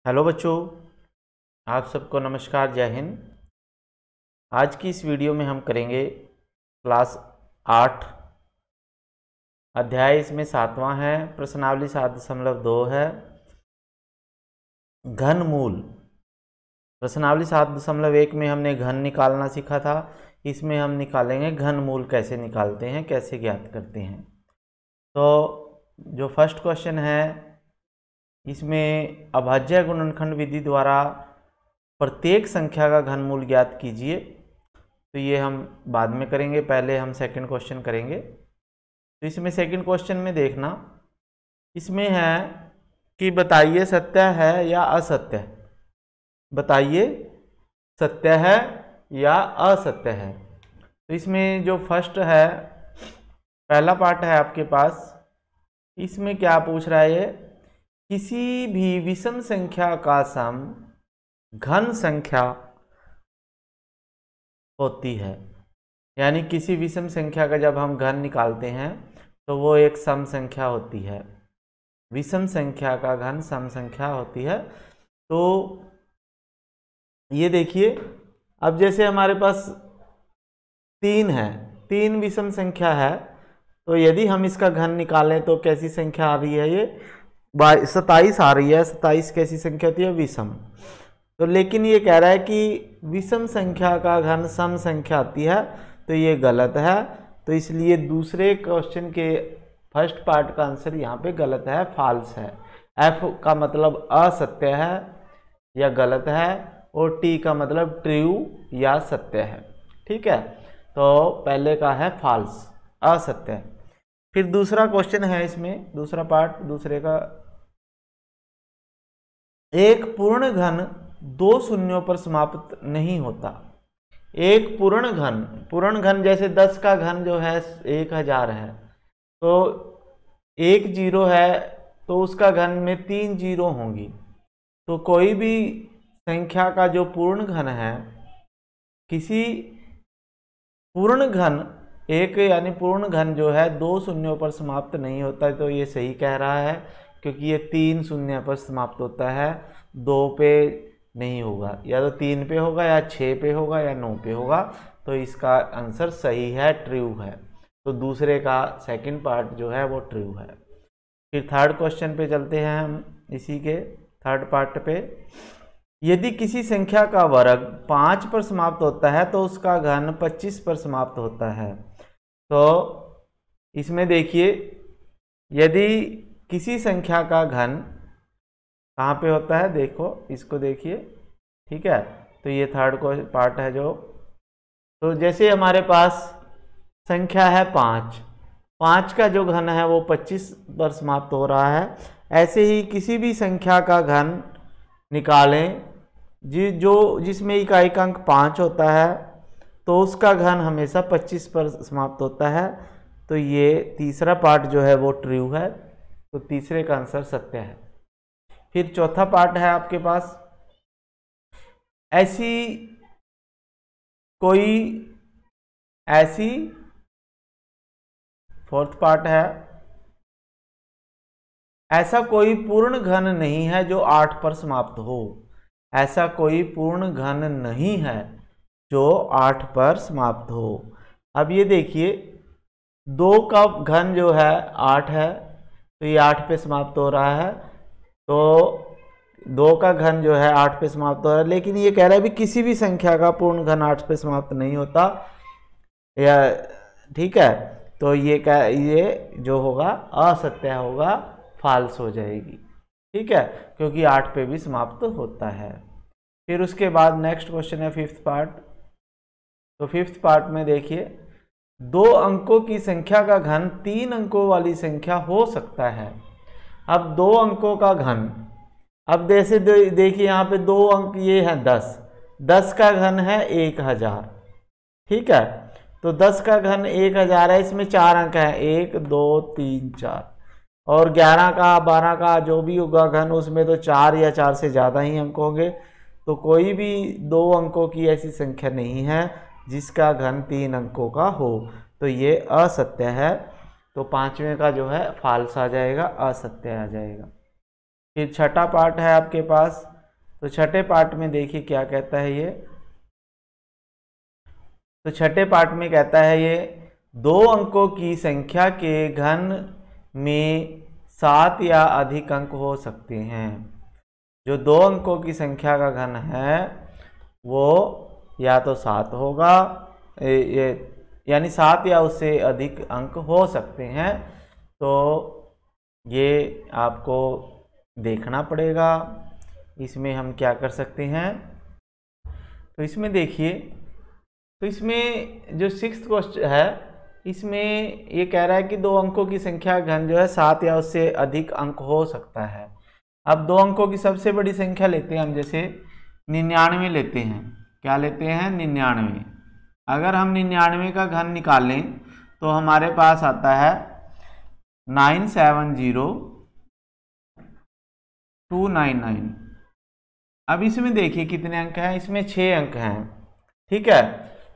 Hello बच्चों, आप सबको नमस्कार, जय हिंद। आज की इस वीडियो में हम करेंगे क्लास 8 अध्याय, इसमें 7वां है। प्रश्नावली 7.2 है घनमूल। प्रश्नावली 7.1 में हमने घन निकालना सीखा था। इसमें हम निकालेंगे घनमूल कैसे निकालते हैं, कैसे ज्ञात करते हैं। तो जो फर्स्ट क्वेश्चन है, इसमें अभाज्य गुणनखंड विधि द्वारा प्रत्येक संख्या का घनमूल ज्ञात कीजिए। तो ये हम बाद में करेंगे, पहले हम सेकंड क्वेश्चन करेंगे। तो इसमें सेकंड क्वेश्चन में देखना, इसमें है कि बताइए सत्य है या असत्य है। बताइए सत्य है या असत्य है। तो इसमें जो फर्स्ट है, पहला पार्ट है आपके पास, इसमें क्या पूछ रहा है ये, किसी भी विषम संख्या का सम घन संख्या होती है। यानी किसी विषम संख्या का जब हम घन निकालते हैं तो वो एक सम संख्या होती है। विषम संख्या का घन सम संख्या होती है। तो ये देखिए, अब जैसे हमारे पास 3 है, 3 विषम संख्या है, तो यदि हम इसका घन निकालें तो कैसी संख्या आ रही है, ये 27 आ रही है। 27 कैसी संख्या होती है, विषम। तो लेकिन ये कह रहा है कि विषम संख्या का घन सम संख्या आती है, तो ये गलत है। तो इसलिए दूसरे क्वेश्चन के फर्स्ट पार्ट का आंसर यहाँ पे गलत है, फॉल्स है। एफ का मतलब असत्य है या गलत है, और टी का मतलब ट्रू या सत्य है। ठीक है, तो पहले का है फॉल्स, असत्य है। फिर दूसरा क्वेश्चन है, इसमें दूसरा पार्ट, दूसरे का, एक पूर्ण घन 2 शून्यों पर समाप्त नहीं होता। एक पूर्ण घन जैसे 10 का घन जो है 1000 है, तो 1 जीरो है तो उसका घन में 3 जीरो होंगी। तो कोई भी संख्या का जो पूर्ण घन है, किसी पूर्ण घन एक यानी पूर्ण घन जो है 2 शून्यों पर समाप्त नहीं होता है। तो ये सही कह रहा है, क्योंकि ये 3 शून्य पर समाप्त होता है, 2 पे नहीं होगा। या तो 3 पे होगा, या 6 पे होगा, या 9 पे होगा। तो इसका आंसर सही है, ट्रू है। तो दूसरे का सेकंड पार्ट जो है वो ट्रू है। फिर थर्ड क्वेश्चन पे चलते हैं हम, इसी के थर्ड पार्ट पे। यदि किसी संख्या का वर्ग 5 पर समाप्त होता है तो उसका घन 25 पर समाप्त होता है। तो इसमें देखिए, यदि किसी संख्या का घन कहाँ पे होता है, देखो इसको देखिए। ठीक है, तो ये थर्ड पार्ट है जो, तो जैसे हमारे पास संख्या है 5 का जो घन है वो 25 पर समाप्त हो रहा है। ऐसे ही किसी भी संख्या का घन निकालें जिसमें इकाई का अंक 5 होता है, तो उसका घन हमेशा 25 पर समाप्त होता है। तो ये तीसरा पार्ट जो है वो ट्रू है, तो तीसरे का आंसर सत्य है। फिर चौथा पार्ट है आपके पास, फोर्थ पार्ट है, ऐसा कोई पूर्ण घन नहीं है जो 8 पर समाप्त हो। ऐसा कोई पूर्ण घन नहीं है जो 8 पर समाप्त हो। अब ये देखिए, 2 का घन जो है 8 है, तो ये 8 पे समाप्त हो रहा है। तो 2 का घन जो है 8 पे समाप्त हो रहा है, लेकिन ये कह रहा है भी किसी भी संख्या का पूर्ण घन 8 पे समाप्त नहीं होता। या ठीक है, तो ये जो होगा असत्य होगा, फाल्स हो जाएगी। ठीक है, क्योंकि 8 पे भी समाप्त होता है। फिर उसके बाद नेक्स्ट क्वेश्चन है फिफ्थ पार्ट। तो फिफ्थ पार्ट में देखिए, 2 अंकों की संख्या का घन 3 अंकों वाली संख्या हो सकता है। अब 2 अंकों का घन, अब जैसे देखिए यहाँ पे 2 अंक ये है 10 का घन है 1000। ठीक है, तो 10 का घन 1000 है, इसमें 4 अंक है, 1 2 3 4, और 11 का 12 का जो भी होगा घन, उसमें तो 4 या 4 से ज़्यादा ही अंक होंगे। तो कोई भी 2 अंकों की ऐसी संख्या नहीं है जिसका घन 3 अंकों का हो। तो ये असत्य है। तो 5वें का जो है फॉल्स आ जाएगा, असत्य आ जाएगा। फिर छठा पार्ट है आपके पास, तो छठे पार्ट में देखिए क्या कहता है ये। तो छठे पार्ट में कहता है ये 2 अंकों की संख्या के घन में 7 या अधिक अंक हो सकते हैं। जो 2 अंकों की संख्या का घन है वो या तो 7 होगा, यानी 7 या उससे अधिक अंक हो सकते हैं। तो ये आपको देखना पड़ेगा। इसमें हम क्या कर सकते हैं, तो इसमें देखिए, तो इसमें जो 6th क्वेश्चन है इसमें ये कह रहा है कि 2 अंकों की संख्या घन जो है 7 या उससे अधिक अंक हो सकता है। अब 2 अंकों की सबसे बड़ी संख्या लेते हैं हम, जैसे 99 लेते हैं। क्या लेते हैं? 99। अगर हम 99 का घन निकालें तो हमारे पास आता है 970299। अब इसमें देखिए कितने अंक हैं, इसमें 6 अंक हैं। ठीक है,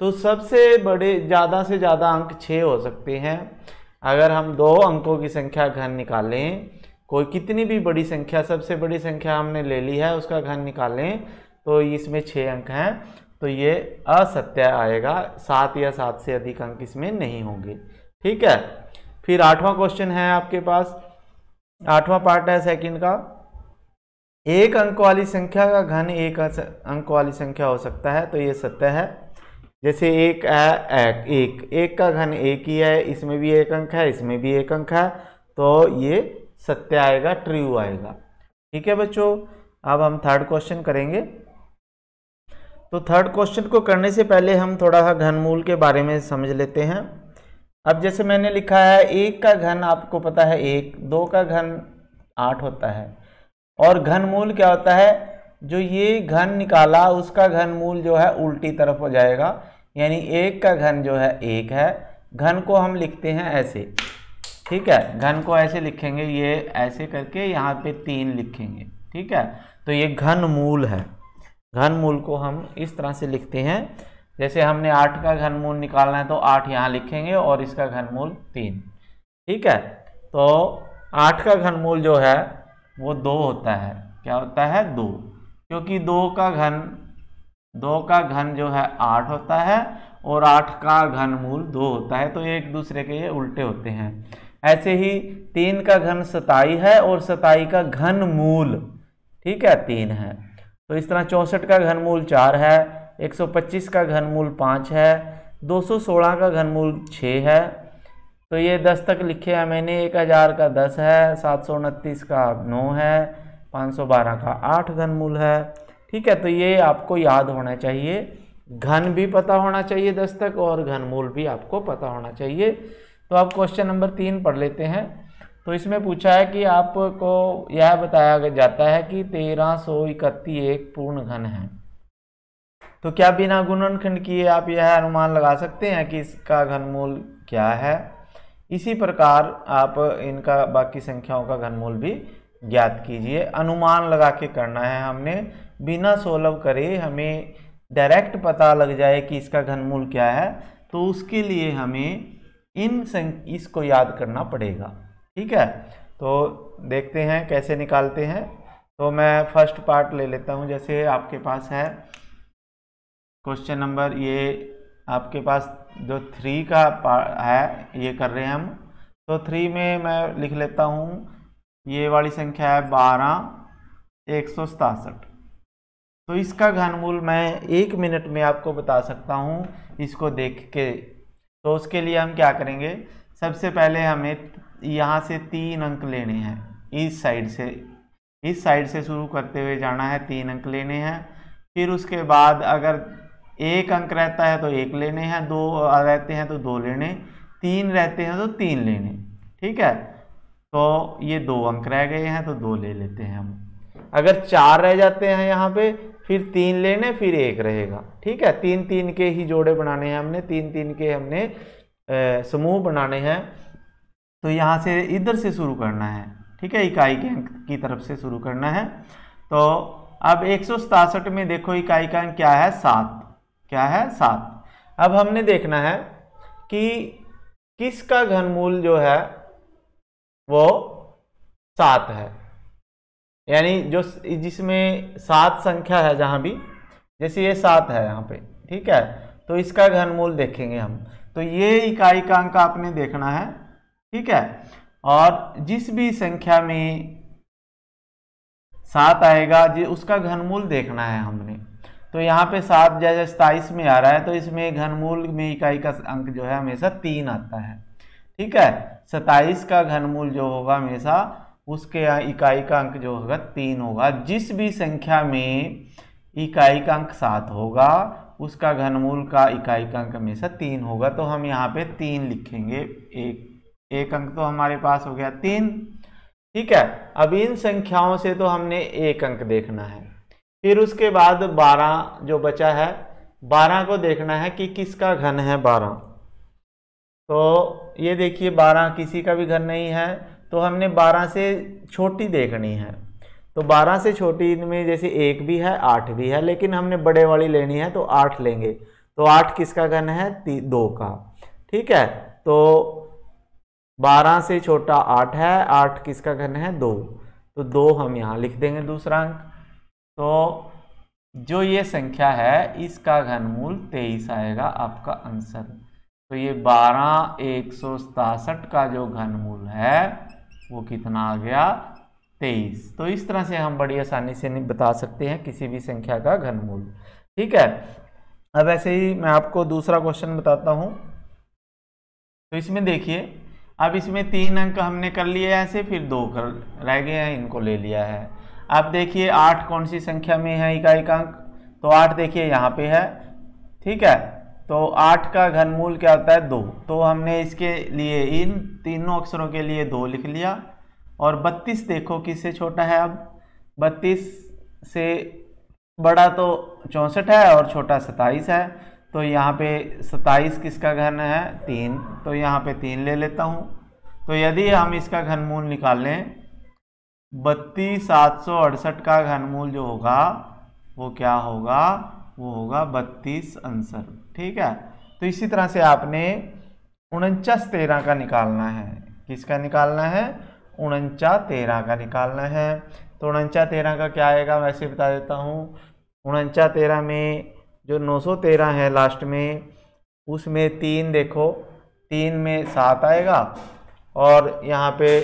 तो सबसे बड़े ज़्यादा से ज़्यादा अंक 6 हो सकते हैं। अगर हम 2 अंकों की संख्या घन निकालें, कोई कितनी भी बड़ी संख्या, सबसे बड़ी संख्या हमने ले ली है, उसका घन निकालें तो इसमें 6 अंक हैं, तो ये असत्य आएगा। 7 या 7 से अधिक अंक इसमें नहीं होंगे। ठीक है, फिर 8वां क्वेश्चन है आपके पास। 8वां पार्ट है सेकंड का। 1 अंक वाली संख्या का घन 1 अंक वाली संख्या हो सकता है, तो ये सत्य है। जैसे 1 है, 1 का घन 1 ही है, इसमें भी 1 अंक है, इसमें भी 1 अंक है, तो ये सत्य आएगा, ट्रू आएगा। ठीक है बच्चों, अब हम 3rd क्वेश्चन करेंगे। तो 3rd क्वेश्चन को करने से पहले हम थोड़ा सा घनमूल के बारे में समझ लेते हैं। अब जैसे मैंने लिखा है 1 का घन आपको पता है 1, 2 का घन 8 होता है, और घनमूल क्या होता है, जो ये घन निकाला उसका घनमूल जो है उल्टी तरफ हो जाएगा। यानी 1 का घन जो है 1 है, घन को हम लिखते हैं ऐसे। ठीक है, घन को ऐसे लिखेंगे, ये ऐसे करके यहाँ पे 3 लिखेंगे। ठीक है, तो ये घनमूल है। घनमूल को हम इस तरह से लिखते हैं, जैसे हमने 8 का घनमूल निकालना है तो 8 यहाँ लिखेंगे और इसका घनमूल 3। ठीक है, तो 8 का घनमूल जो है वो 2 होता है। क्या होता है? 2, क्योंकि 2 का घन जो है 8 होता है और 8 का घनमूल 2 होता है, तो एक दूसरे के ये उल्टे होते हैं। ऐसे ही 3 का घन 27 है और 27 का घनमूल, ठीक है, 3 है। तो इस तरह 64 का घनमूल 4 है, 125 का घनमूल 5 है, 216 का घनमूल 6 है। तो ये 10 तक लिखे हैं मैंने। 1000 का 10 है, 729 का 9 है, 512 का 8 घनमूल है। ठीक है, तो ये आपको याद होना चाहिए। घन भी पता होना चाहिए 10 तक और घनमूल भी आपको पता होना चाहिए। तो अब क्वेश्चन नंबर 3 पढ़ लेते हैं। तो इसमें पूछा है कि आपको यह बताया जाता है कि 1331 एक पूर्ण घन है। तो क्या बिना गुणनखंड किए आप यह अनुमान लगा सकते हैं कि इसका घनमूल क्या है? इसी प्रकार आप इनका बाकी संख्याओं का घनमूल भी ज्ञात कीजिए। अनुमान लगा के करना है हमने, बिना सोलव करे हमें डायरेक्ट पता लग जाए कि इसका घनमूल क्या है, तो उसके लिए हमें इसको याद करना पड़ेगा। ठीक है, तो देखते हैं कैसे निकालते हैं। तो मैं फर्स्ट पार्ट ले लेता हूं। जैसे आपके पास है क्वेश्चन नंबर, ये आपके पास जो 3 का है ये कर रहे हैं हम। तो 3 में मैं लिख लेता हूँ, ये वाली संख्या है 12167। तो इसका घनमूल मैं 1 मिनट में आपको बता सकता हूँ इसको देख के। तो उसके लिए हम क्या करेंगे, सबसे पहले हमें यहाँ से 3 अंक लेने हैं। इस साइड से शुरू करते हुए जाना है, 3 अंक लेने हैं। फिर उसके बाद अगर 1 अंक रहता है तो 1 लेने हैं, 2 रहते हैं तो 2 लेने, 3 रहते हैं तो 3 लेने। ठीक है, तो ये 2 अंक रह गए हैं तो 2 ले लेते हैं हम। अगर 4 रह जाते हैं यहाँ पे, फिर 3 लेने, फिर 1 रहेगा। ठीक है, 3-3 के ही जोड़े बनाने हैं हमने, 3-3 के हमने समूह बनाने हैं। तो यहाँ से इधर से शुरू करना है। ठीक है, इकाई के अंक की तरफ से शुरू करना है। तो अब 167 में देखो इकाई का अंक क्या है, 7। क्या है? 7। अब हमने देखना है कि किसका घनमूल जो है वो 7 है। यानी जो जिसमें 7 संख्या है, जहाँ भी जैसे ये 7 है यहाँ पे, ठीक है, तो इसका घनमूल देखेंगे हम। तो ये इकाई का अंक आपने देखना है, ठीक है। और जिस भी संख्या में 7 आएगा जी उसका घनमूल देखना है हमने। तो यहाँ पे 7 जैसे 27 में आ रहा है, तो इसमें घनमूल में इकाई का अंक जो है हमेशा 3 आता है, ठीक है। 27 का घनमूल जो होगा हमेशा उसके इकाई का अंक जो होगा 3 होगा। जिस भी संख्या में इकाई का अंक 7 होगा उसका घनमूल का इकाई का अंक हमेशा 3 होगा। तो हम यहाँ पे 3 लिखेंगे। एक अंक तो हमारे पास हो गया 3, ठीक है। अब इन संख्याओं से तो हमने एक अंक देखना है। फिर उसके बाद 12 जो बचा है, 12 को देखना है कि किसका घन है 12। तो ये देखिए 12 किसी का भी घन नहीं है, तो हमने 12 से छोटी देखनी है। तो 12 से छोटी में जैसे 1 भी है 8 भी है, लेकिन हमने बड़े वाली लेनी है तो 8 लेंगे। तो 8 किसका घन है 2 का, ठीक है। तो 12 से छोटा 8 है, 8 किसका घन है 2, तो 2 हम यहाँ लिख देंगे दूसरा अंक। तो जो ये संख्या है इसका घनमूल 23 आएगा आपका आंसर। तो ये 12 167 का जो घनमूल है वो कितना आ गया 23। तो इस तरह से हम बड़ी आसानी से नहीं बता सकते हैं किसी भी संख्या का घनमूल, ठीक है। अब ऐसे ही मैं आपको दूसरा क्वेश्चन बताता हूँ। तो इसमें देखिए, अब इसमें 3 अंक हमने कर लिए ऐसे, फिर 2 रह गए हैं, इनको ले लिया है। अब देखिए 8 कौन सी संख्या में है इकाई का अंक, तो 8 देखिए यहाँ पे है, ठीक है। तो 8 का घनमूल क्या होता है 2। तो हमने इसके लिए इन तीनों अक्षरों के लिए 2 लिख लिया। और 32 देखो किससे छोटा है, अब 32 से बड़ा तो 64 है और छोटा 27 है। तो यहाँ पे 27 किसका घन है 3, तो यहाँ पे 3 ले लेता हूँ। तो यदि हम इसका घनमूल निकाल लें, 32,768 का घनमूल जो होगा वो क्या होगा, वो होगा 32 आंसर, ठीक है। तो इसी तरह से आपने 49 13 का निकालना है। किसका निकालना है 49 13 का निकालना है। तो 49 13 का क्या आएगा, वैसे बता देता हूँ। 49 13 में जो 913 है लास्ट में, उसमें 3 देखो, 3 में 7 आएगा और यहाँ पे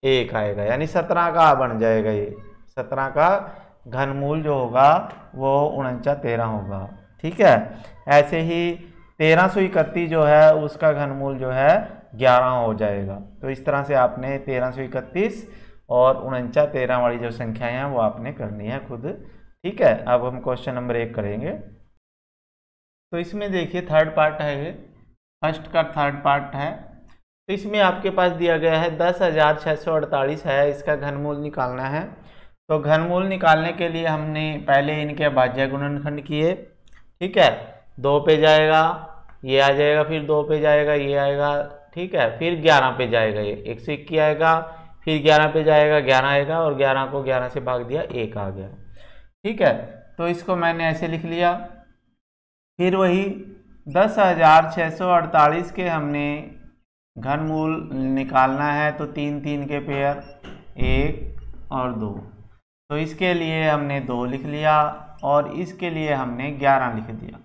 1 आएगा, यानी 17 का बन जाएगा। ये 17 का घनमूल जो होगा वो 49 13 होगा, ठीक है। ऐसे ही 1331 जो है उसका घनमूल जो है 11 हो जाएगा। तो इस तरह से आपने 1331 और 49 13 वाली जो संख्याएं हैं वो आपने करनी है खुद, ठीक है। अब हम क्वेश्चन नंबर 1 करेंगे। तो इसमें देखिए थर्ड पार्ट है, ये फर्स्ट का थर्ड पार्ट है। तो इसमें आपके पास दिया गया है 10,648 है, इसका घनमूल निकालना है। तो घनमूल निकालने के लिए हमने पहले इनके भाज्य गुणनखंड किए, ठीक है। 2 पे जाएगा ये आ जाएगा, फिर 2 पे जाएगा ये आएगा, ठीक है। फिर 11 पे जाएगा ये 121 आएगा, फिर 11 पे जाएगा 11 आएगा, और 11 को 11 से भाग दिया 1 आ गया, ठीक है। तो इसको मैंने ऐसे लिख लिया। फिर वही 10,648 के हमने घनमूल निकालना है। तो 3 3 के पेयर 1 और 2, तो इसके लिए हमने 2 लिख लिया और इसके लिए हमने 11 लिख दिया।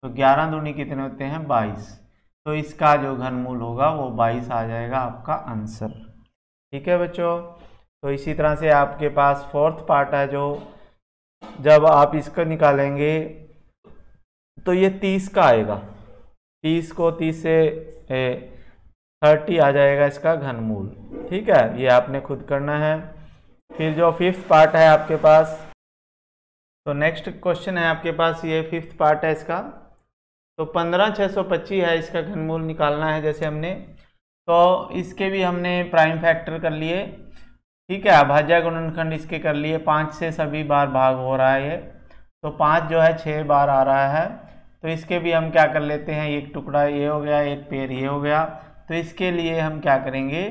तो 11 दूनी कितने होते हैं 22। तो इसका जो घनमूल होगा वो 22 आ जाएगा आपका आंसर, ठीक है बच्चों। तो इसी तरह से आपके पास फोर्थ पार्ट है, जो जब आप इसको निकालेंगे तो ये 30 का आएगा। 30 को 30 से 30 आ जाएगा इसका घनमूल, ठीक है। ये आपने खुद करना है। फिर जो फिफ्थ पार्ट है आपके पास, तो नेक्स्ट क्वेश्चन है आपके पास, ये फिफ्थ पार्ट है इसका। तो 15,625 है, इसका घनमूल निकालना है जैसे हमने। तो इसके भी हमने प्राइम फैक्टर कर लिए, ठीक है। भाज्य गुणनखंड इसके कर लिए, 5 से सभी बार भाग हो रहा है ये। तो 5 जो है 6 बार आ रहा है। तो इसके भी हम क्या कर लेते हैं, एक टुकड़ा ये हो गया, एक पेड़ ये हो गया। तो इसके लिए हम क्या करेंगे,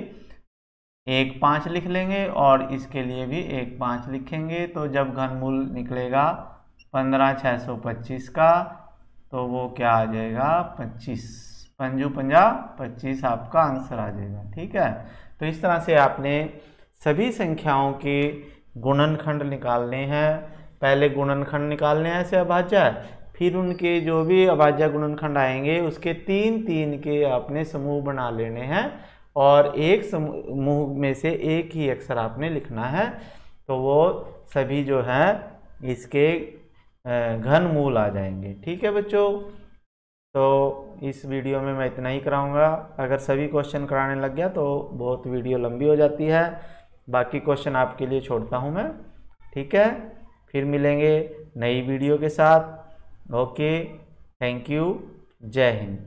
1 5 लिख लेंगे और इसके लिए भी 1 5 लिखेंगे। तो जब घनमूल निकलेगा 15,625 का, तो वो क्या आ जाएगा 25, 5 पंजा 25 आपका आंसर आ जाएगा, ठीक है। तो इस तरह से आपने सभी संख्याओं के गुणनखंड निकालने हैं। पहले गुणनखंड निकालने हैं ऐसे अभाज्य, फिर उनके जो भी अभाज्य गुणनखंड आएंगे उसके 3 के आपने समूह बना लेने हैं और एक समूह में से एक ही अक्षर आपने लिखना है, तो वो सभी जो है इसके घन मूल आ जाएंगे। ठीक है बच्चों, तो इस वीडियो में मैं इतना ही कराऊंगा। अगर सभी क्वेश्चन कराने लग गया तो बहुत वीडियो लंबी हो जाती है, बाकी क्वेश्चन आपके लिए छोड़ता हूं मैं। ठीक है, फिर मिलेंगे नई वीडियो के साथ। ओके, थैंक यू, जय हिंद।